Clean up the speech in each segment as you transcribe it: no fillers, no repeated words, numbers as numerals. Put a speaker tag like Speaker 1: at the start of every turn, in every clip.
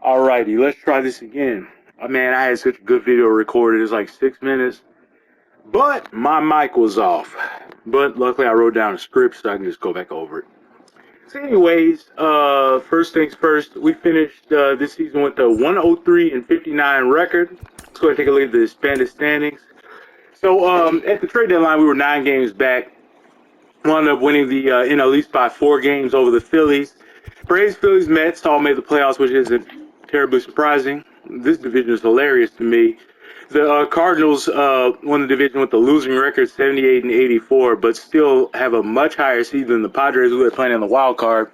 Speaker 1: Alrighty, let's try this again. Man, I had such a good video recorded. It's like 6 minutes, but my mic was off. But luckily, I wrote down a script so I can just go back over it. So, anyways, first things first, we finished this season with a 103-59 record. Let's go ahead and take a look at the expanded standings. So, at the trade deadline, we were 9 games back. Wound up winning the NL East by 4 games over the Phillies. Braves, Phillies, Mets all made the playoffs, which isn't terribly surprising. This division is hilarious to me. The Cardinals won the division with a losing record, 78-84, but still have a much higher seed than the Padres, who are playing in the wild card.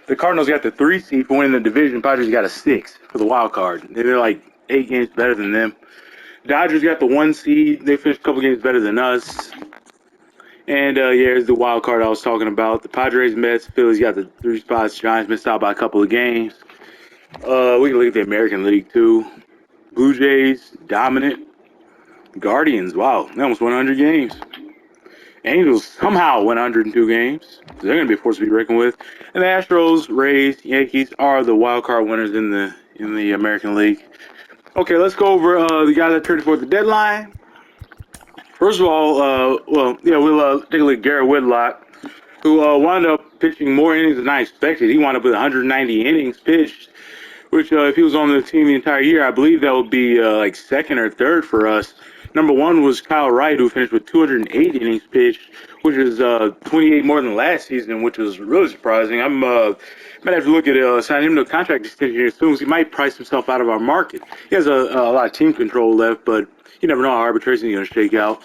Speaker 1: The Cardinals got the 3 seed for winning the division. Padres got a 6 for the wild card. They're like 8 games better than them. Dodgers got the 1 seed. They finished a couple games better than us. And here's the wild card I was talking about. The Padres, Mets, Phillies got the 3 spots. Giants missed out by a couple of games. We can look at the American League too. Blue Jays dominant. Guardians, wow, they almost won 100 games. Angels somehow won 102 games. They're going to be a force to be reckoned with. And the Astros, Rays, Yankees are the wild card winners in the American League. Okay, let's go over the guys that turned before the deadline. First of all, we'll take a look at Garrett Whitlock, who wound up pitching more innings than I expected. He wound up with 190 innings pitched, which if he was on the team the entire year, I believe that would be like second or third for us. Number 1 was Kyle Wright, who finished with 208 innings pitched, which is 28 more than last season, which was really surprising. I might have to look at signing him to a contract extension here soon, because he might price himself out of our market. He has a lot of team control left, but you never know how arbitration is going to shake out.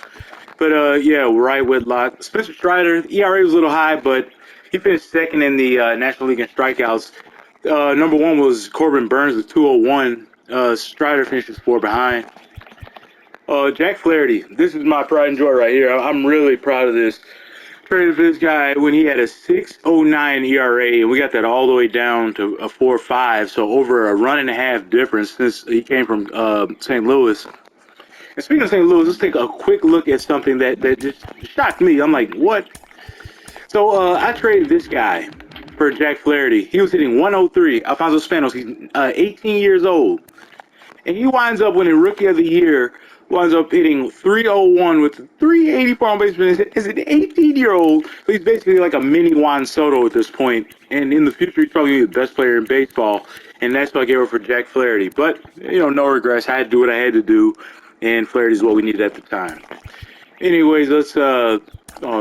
Speaker 1: But, Wright, Whitlock. Spencer Strider, ERA was a little high, but he finished second in the National League in strikeouts. Number 1 was Corbin Burns with 201. Strider finishes 4 behind. Jack Flaherty, this is my pride and joy right here. I'm really proud of this. Traded for this guy when he had a 6.09 ERA, and we got that all the way down to a 4.5, so over a run and a half difference since he came from St. Louis. And speaking of St. Louis, let's take a quick look at something that just shocked me. I'm like, what? So I traded this guy for Jack Flaherty. He was hitting 103. Alfonso Spanos, he's 18 years old. And he winds up winning Rookie of the Year, winds up hitting 301 with 384 on base. Is an 18-year-old, so he's basically like a mini Juan Soto at this point. And in the future, he's probably the best player in baseball. And that's what I gave her for Jack Flaherty. But, no regrets. I had to do what I had to do. And Flaherty is what we needed at the time. Anyways, let's, I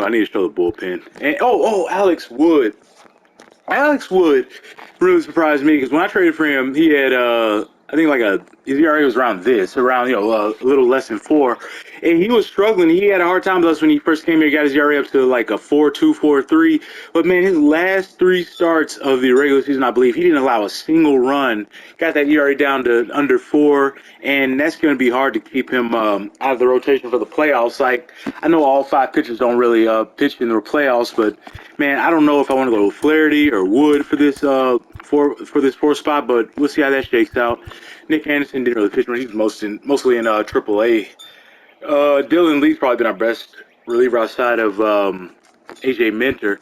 Speaker 1: need to show the bullpen. And, Alex Wood. Alex Wood really surprised me, because when I traded for him, he had, I think his ERA was around a little less than 4. And he was struggling. He had a hard time with us when he first came here. He got his ERA up to like a 4.2, 4.3. But man, his last 3 starts of the regular season, I believe, he didn't allow a single run. Got that ERA down to under 4. And that's going to be hard to keep him out of the rotation for the playoffs. Like, I know all 5 pitchers don't really pitch in the playoffs, but man, I don't know if I want to go with Flaherty or Wood for this for this 4th spot, but we'll see how that shakes out. Nick Anderson didn't really pitch much. He's mostly in AAA. Dylan Lee's probably been our best reliever outside of AJ Minter.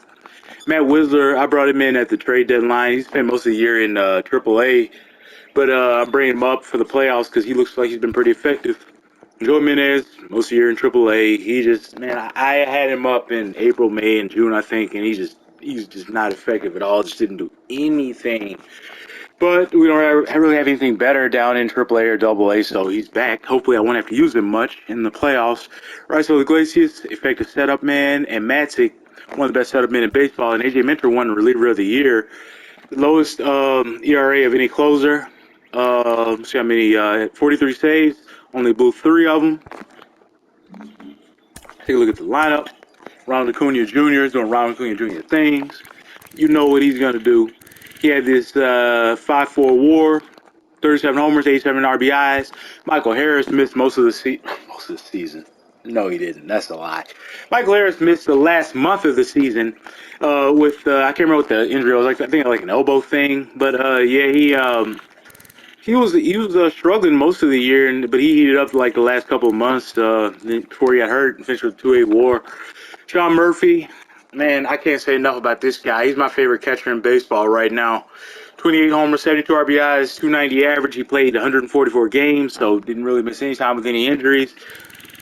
Speaker 1: Matt Whistler, I brought him in at the trade deadline. He spent most of the year in AAA, but I'm bringing him up for the playoffs because he looks like he's been pretty effective. Joe Jimenez, most of the year in AAA. He just, man, I had him up in April, May, and June, I think, and he's just not effective at all. Just didn't do anything. But we don't really have anything better down in AAA or AA, so he's back. Hopefully I won't have to use him much in the playoffs. Right, so Iglesias, effective setup man, and Matzik, one of the best setup men in baseball, and AJ Minter won reliever of the year. The lowest ERA of any closer. See how many, 43 saves, only blew 3 of them. Take a look at the lineup. Ronald Acuna Jr. is doing Ronald Acuna Jr. things. You know what he's going to do. He had this 5.4 WAR, 37 homers, 87 RBIs. Michael Harris missed most of the season. No, he didn't. That's a lie. Michael Harris missed the last month of the season with I can't remember what the injury was. I think like an elbow thing. But he was struggling most of the year, but he heated up like the last couple of months before he got hurt and finished with 2.8 WAR. Sean Murphy. Man, I can't say enough about this guy. He's my favorite catcher in baseball right now. 28 homers, 72 RBIs, 290 average. He played 144 games, so didn't really miss any time with any injuries.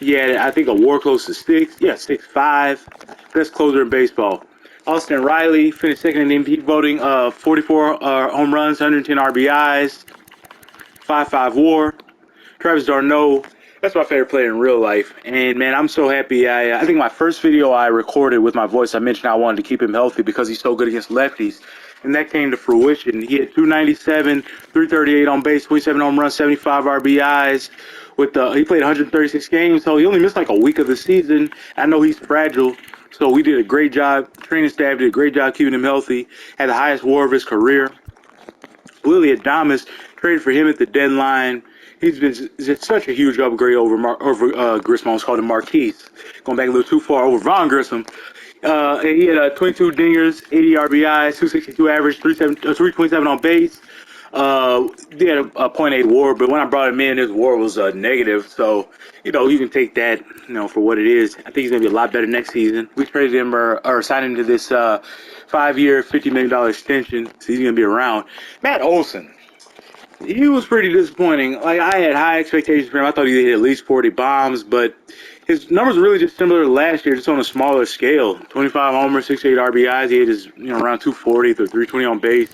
Speaker 1: He had, I think, a WAR close to 6. Yeah, 6.5. Best closer in baseball. Austin Riley finished second in MVP voting. 44 home runs, 110 RBIs, 5.5 WAR. Travis d'Arnaud, that's my favorite player in real life. And man, I'm so happy. I think my first video I recorded with my voice, I mentioned I wanted to keep him healthy because he's so good against lefties. And that came to fruition. He had 297, 338 on base, 27 home runs, 75 RBIs. He played 136 games, so he only missed like a week of the season. I know he's fragile, so we did a great job. Training staff did a great job keeping him healthy. Had the highest WAR of his career. Willie Adames, traded for him at the deadline. He's been just such a huge upgrade over Grissom. I was called him Marquise. Going back a little too far, over Von Grissom. He had 22 dingers, 80 RBIs, 262 average, 327 on base. He had a .8 WAR, but when I brought him in, his WAR was negative. So, you can take that, for what it is. I think he's going to be a lot better next season. We traded him or signed him to this 5-year, $50 million extension, so he's going to be around. Matt Olson. He was pretty disappointing. Like, I had high expectations for him. I thought he hit at least 40 bombs, but his numbers were really just similar to last year, just on a smaller scale. 25 homers, 68 RBIs. He had his, around 240 to 320 on base,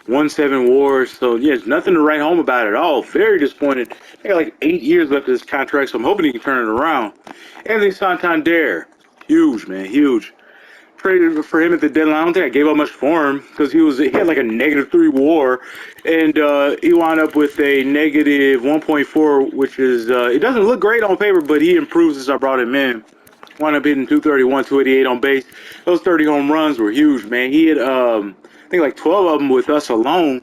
Speaker 1: 1.7 WARs. So, yeah, there's nothing to write home about at all. Very disappointed. He got like 8 years left of his contract, so I'm hoping he can turn it around. Anthony Santander, huge, man, huge. Traded for him at the deadline. I don't think I gave up much for him because he had like a -3 WAR, and he wound up with a -1.4, which is it doesn't look great on paper, but he improves as I brought him in. Wound up hitting 231, 288 on base. Those 30 home runs were huge, man. He had I think like 12 of them with us alone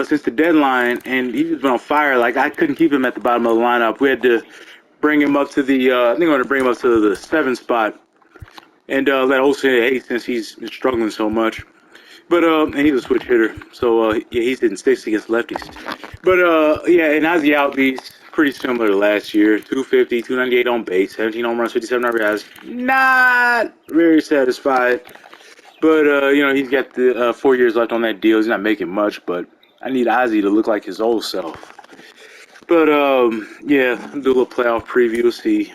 Speaker 1: since the deadline, and he's just been on fire. Like, I couldn't keep him at the bottom of the lineup. We had to bring him up to the I think I'm going to bring him up to the 7th spot. And let Olsen hit since he's been struggling so much. But and he's a switch hitter, so yeah, he's hitting sticks against lefties. But yeah, and Ozzy Albies, pretty similar to last year. 250, 298 on base, 17 home runs, 57 RBIs. Not very satisfied. But he's got the 4 years left on that deal. He's not making much, but I need Ozzy to look like his old self. But yeah, do a little playoff preview. See.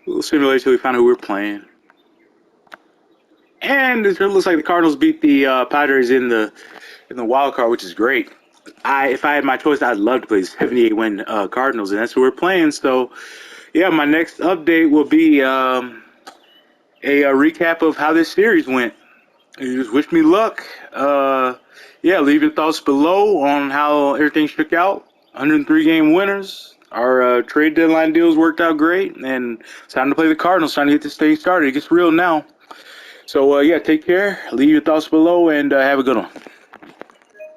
Speaker 1: Little simulation till we found out who we're playing. And it looks like the Cardinals beat the Padres in the wild card, which is great. If I had my choice, I'd love to play the 78-win Cardinals, and that's who we're playing. So, yeah, my next update will be a recap of how this series went. You just wish me luck. Yeah, leave your thoughts below on how everything shook out. 103-game winners. Our trade deadline deals worked out great, and it's time to play the Cardinals. Time to get this thing started. It gets real now. So, yeah, take care. Leave your thoughts below, and have a good one.